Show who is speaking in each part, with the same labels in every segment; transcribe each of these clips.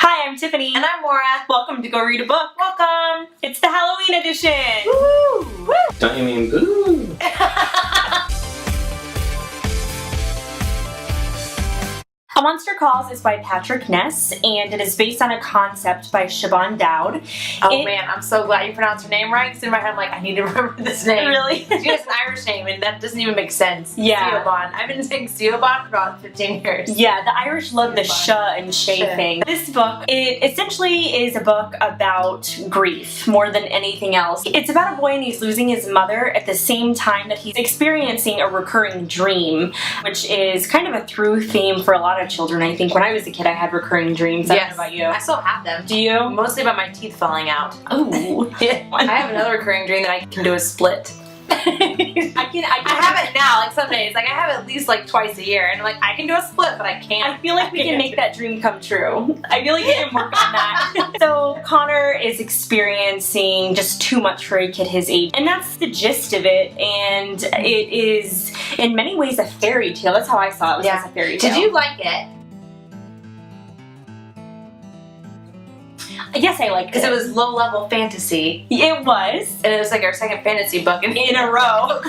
Speaker 1: Hi, I'm Tiffany.
Speaker 2: And I'm Moira.
Speaker 1: Welcome to Go Read a Book.
Speaker 2: Welcome.
Speaker 1: It's the Halloween edition.
Speaker 2: Woo! Woo!
Speaker 3: Don't you mean boo?
Speaker 1: A Monster Calls is by Patrick Ness, and it is based on a concept by Siobhan Dowd.
Speaker 2: Man, I'm so glad you pronounced her name right, because in my head I'm like, I need to remember this name.
Speaker 1: Really?
Speaker 2: She has an Irish name, and that doesn't even make sense.
Speaker 1: Yeah.
Speaker 2: Siobhan. I've been saying Siobhan for about 15 years.
Speaker 1: Yeah, the Irish love the sh and shay thing. This book, it essentially is a book about grief more than anything else. It's about a boy and he's losing his mother at the same time that he's experiencing a recurring dream, which is kind of a through theme for a lot of children. I think when I was a kid I had recurring dreams. I don't know about you.
Speaker 2: I still have them.
Speaker 1: Do you?
Speaker 2: Mostly about my teeth falling out.
Speaker 1: Oh.
Speaker 2: Yeah. I have another recurring dream that I can do a split. I have it now, like some days. Like I have it at least like twice a year, and I'm like, I can do a split, but I can't.
Speaker 1: I feel like we can make that dream come true. I feel like we can work on that. So Connor is experiencing just too much for a kid his age, and that's the gist of it. And it is in many ways a fairy tale. That's how I saw it. Was as a fairy tale.
Speaker 2: Did you like it?
Speaker 1: Yes, I liked it.
Speaker 2: Because it was low-level fantasy.
Speaker 1: It was.
Speaker 2: And it was like our second fantasy book in a row.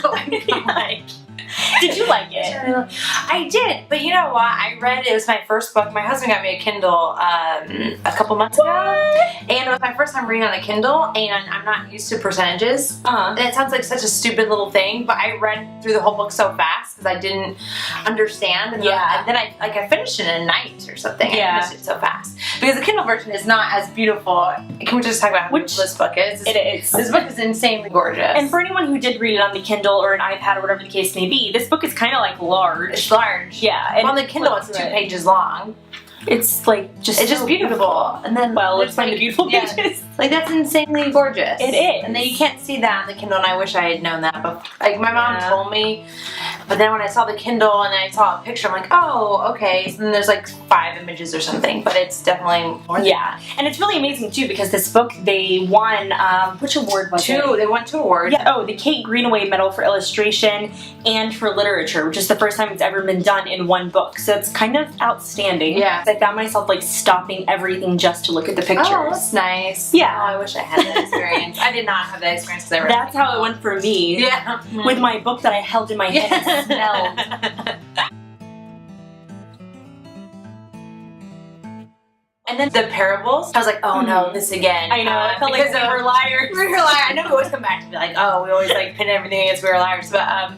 Speaker 1: Did you like it?
Speaker 2: I did, but you know what? I read, it was my first book. My husband got me a Kindle a couple months ago. And it was my first time reading on a Kindle, and I'm not used to percentages. And it sounds like such a stupid little thing, but I read through the whole book so fast because I didn't understand. And then I finished it in a night or something. I finished it so fast. Because the Kindle version is not as beautiful. Can we just talk about how beautiful this book is?
Speaker 1: It is.
Speaker 2: This book is insanely gorgeous.
Speaker 1: And for anyone who did read it on the Kindle or an iPad or whatever the case may be, this book is kind of like large.
Speaker 2: It's large.
Speaker 1: Yeah.
Speaker 2: And on the Kindle, it's 2 pages long.
Speaker 1: It's like
Speaker 2: it's just beautiful. And then
Speaker 1: it's like beautiful pages.
Speaker 2: Like that's insanely gorgeous.
Speaker 1: It is.
Speaker 2: And then you can't see that on the Kindle, and I wish I had known that. But like my mom told me, but then when I saw the Kindle and I saw a picture, I'm like, oh, okay. So then there's like 5 images or something, but it's definitely more than that.
Speaker 1: And it's really amazing too because this book they won which award was it?
Speaker 2: They won 2 awards.
Speaker 1: Yeah. Oh, the Kate Greenaway Medal for Illustration and for Literature, which is the first time it's ever been done in one book. So it's kind of outstanding.
Speaker 2: Yeah.
Speaker 1: I found myself like stopping everything just to look at the pictures.
Speaker 2: Oh, that's nice.
Speaker 1: Yeah.
Speaker 2: Oh, I wish I had that experience. I did not have that experience because I read
Speaker 1: That's how it went for me.
Speaker 2: Yeah.
Speaker 1: With my book that I held in my hand and smelled.
Speaker 2: And then the parables, I was like, oh no, this again.
Speaker 1: I know, I felt like we were liars.
Speaker 2: We were liars. I know we always come back to be like, oh, we always like pin everything against we were liars. But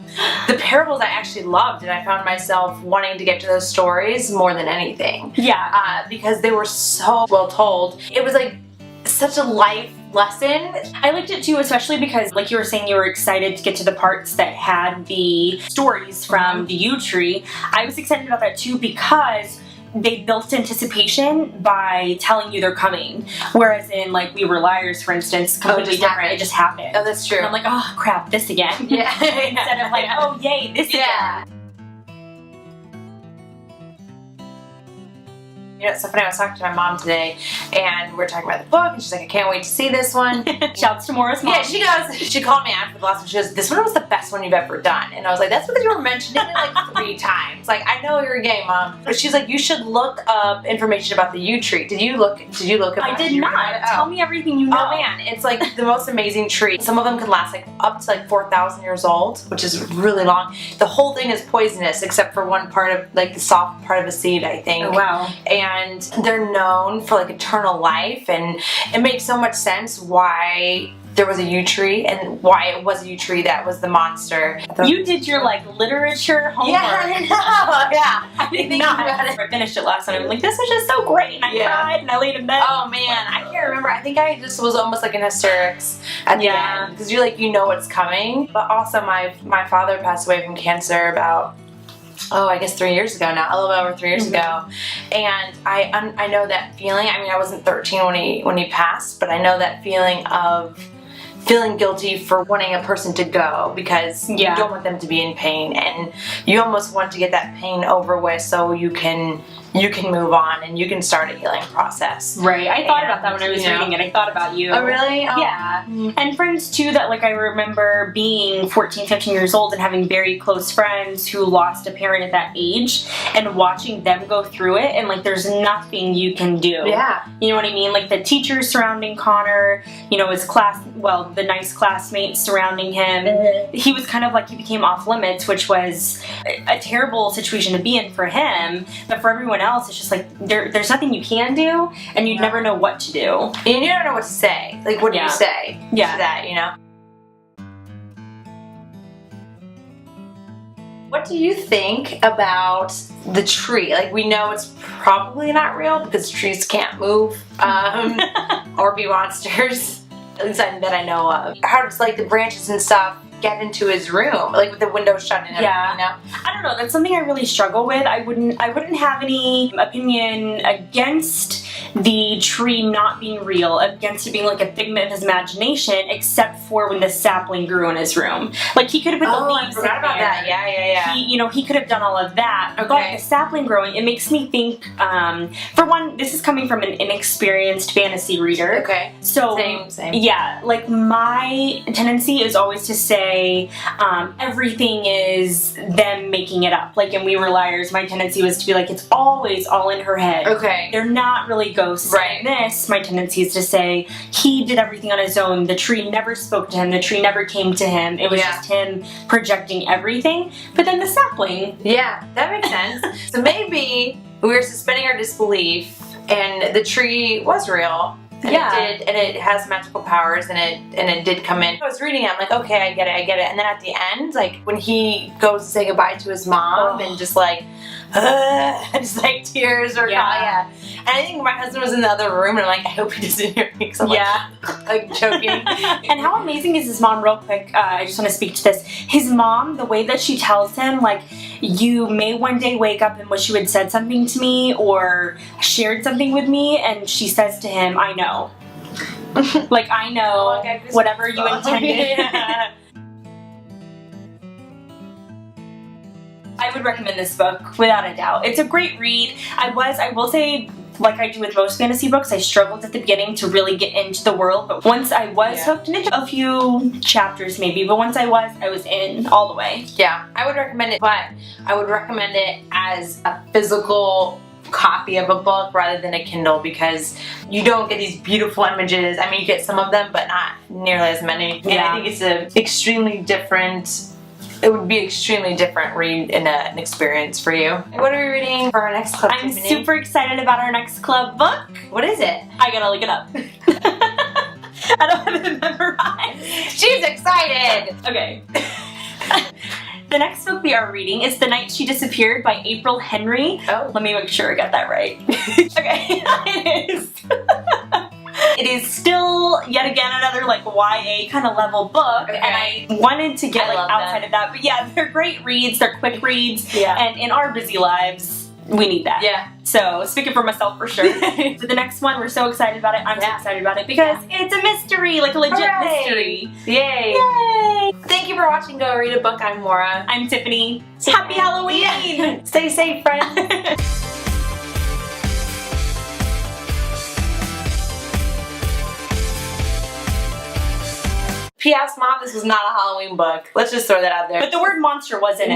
Speaker 2: the parables I actually loved, and I found myself wanting to get to those stories more than anything.
Speaker 1: Yeah.
Speaker 2: Because they were so well told. It was like such a life lesson.
Speaker 1: I liked it too, especially because like you were saying, you were excited to get to the parts that had the stories from the yew tree. I was excited about that too because they built anticipation by telling you they're coming. Whereas in like We Were Liars, for instance, completely different. It just happened.
Speaker 2: Oh, that's true.
Speaker 1: And I'm like, oh crap, this again.
Speaker 2: Yeah.
Speaker 1: Instead of like, oh yay, this again.
Speaker 2: You know, it's so funny, I was talking to my mom today, and we're talking about the book, and she's like, I can't wait to see this one.
Speaker 1: Shouts to Moira's mom.
Speaker 2: Yeah, she does. She called me after the last one, she goes, this one was the best one you've ever done. And I was like, that's because you were mentioning it like 3 times. Like, I know you're gay, Mom. But she's like, you should look up information about the yew tree. Did you look up
Speaker 1: I did not. Tell me everything you know.
Speaker 2: Oh man, it's like the most amazing tree. Some of them could last like up to like 4,000 years old, which is really long. The whole thing is poisonous except for one part of, like the soft part of a seed, I think.
Speaker 1: Oh, wow.
Speaker 2: And they're known for like eternal life, and it makes so much sense why there was a yew tree and why it was a yew tree that was the monster.
Speaker 1: You did your like literature homework.
Speaker 2: Yeah, I know. Yeah.
Speaker 1: I did not. I finished it last night. I'm like, this is just so great, and I cried and I laid in bed.
Speaker 2: Oh man, I can't remember. I think I just was almost like in hysterics at the end because you're like, you know what's coming. But also my father passed away from cancer about, I guess 3 years ago now, a little bit over 3 years ago, and I know that feeling. I mean, I wasn't 13 when he passed, but I know that feeling of feeling guilty for wanting a person to go because you don't want them to be in pain, and you almost want to get that pain over with so you can you can move on and you can start a healing process.
Speaker 1: Right. I thought about that when I was reading it. I thought about you.
Speaker 2: Oh, really? Oh.
Speaker 1: Yeah. And friends, too, that, like, I remember being 14, 15 years old and having very close friends who lost a parent at that age and watching them go through it, and, like, there's nothing you can do.
Speaker 2: Yeah.
Speaker 1: You know what I mean? Like, the teachers surrounding Connor, you know, his class, well, the nice classmates surrounding him. He was kind of like, he became off limits, which was a terrible situation to be in for him. But for everyone else, it's just like, there's nothing you can do, and you'd never know what to do.
Speaker 2: And you don't know what to say. Like, what do you say to that, you know? What do you think about the tree? Like, we know it's probably not real because trees can't move or be monsters. At least that I know of. How does, like, the branches and stuff get into his room, like with the window shut and everything, you know?
Speaker 1: I don't know, that's something I really struggle with. I wouldn't have any opinion against the tree not being real, against it being like a figment of his imagination, except for when the sapling grew in his room. Like, he could have put the leaves
Speaker 2: I forgot about that. Yeah.
Speaker 1: He could have done all of that.
Speaker 2: Okay.
Speaker 1: But the sapling growing, it makes me think, for one, this is coming from an inexperienced fantasy reader.
Speaker 2: Okay.
Speaker 1: So,
Speaker 2: same.
Speaker 1: Yeah, like, my tendency is always to say, everything is them making it up. Like in We Were Liars, my tendency was to be like, it's always all in her head.
Speaker 2: Okay.
Speaker 1: They're not really ghosts.
Speaker 2: Right.
Speaker 1: In this, my tendency is to say, he did everything on his own. The tree never spoke to him. The tree never came to him. It was just him projecting everything. But then the sapling.
Speaker 2: Yeah, that makes sense. So maybe we were suspending our disbelief and the tree was real. And it did, and it has magical powers, and it did come in. I was reading it, I'm like, okay, I get it. And then at the end, like, when he goes to say goodbye to his mom, and just like tears or And I think my husband was in the other room, and I'm like, I hope he doesn't hear me, because I'm like choking.
Speaker 1: And how amazing is his mom, real quick, I just want to speak to this. His mom, the way that she tells him, like, you may one day wake up and wish you had said something to me or shared something with me, and she says to him, I know. Like, I know whatever you intended. I would recommend this book, without a doubt. It's a great read. I will say, like I do with most fantasy books, I struggled at the beginning to really get into the world, but once I was hooked, and it took a few chapters maybe, but once I was in all the way.
Speaker 2: Yeah, I would recommend it, but I would recommend it as a physical copy of a book rather than a Kindle, because you don't get these beautiful images. I mean, you get some of them, but not nearly as many. And I think it's it would be extremely different read and an experience for you. What are we reading for our next club?
Speaker 1: I'm super excited about our next club book.
Speaker 2: What is it?
Speaker 1: I gotta look it up. I don't have it memorized.
Speaker 2: She's excited!
Speaker 1: Okay. The next book we are reading is The Night She Disappeared by April Henry. Oh. Let me make sure I got that right. Okay, it is. It is still, yet again, another like YA kind of level book, and I wanted to get like outside of that. But yeah, they're great reads, they're quick reads, and in our busy lives, we need that. Yeah. So, speaking for myself for sure. So the next one, we're so excited about it. I'm so excited about it because it's a mystery, like a legit mystery. Yay. Yay.
Speaker 2: Thank you for watching Go Read a Book. I'm Moira.
Speaker 1: I'm Tiffany. Happy Halloween.
Speaker 2: Yeah. Stay safe, friends. P.S. Mom, this was not a Halloween book. Let's just throw that out there.
Speaker 1: But the word monster was in it.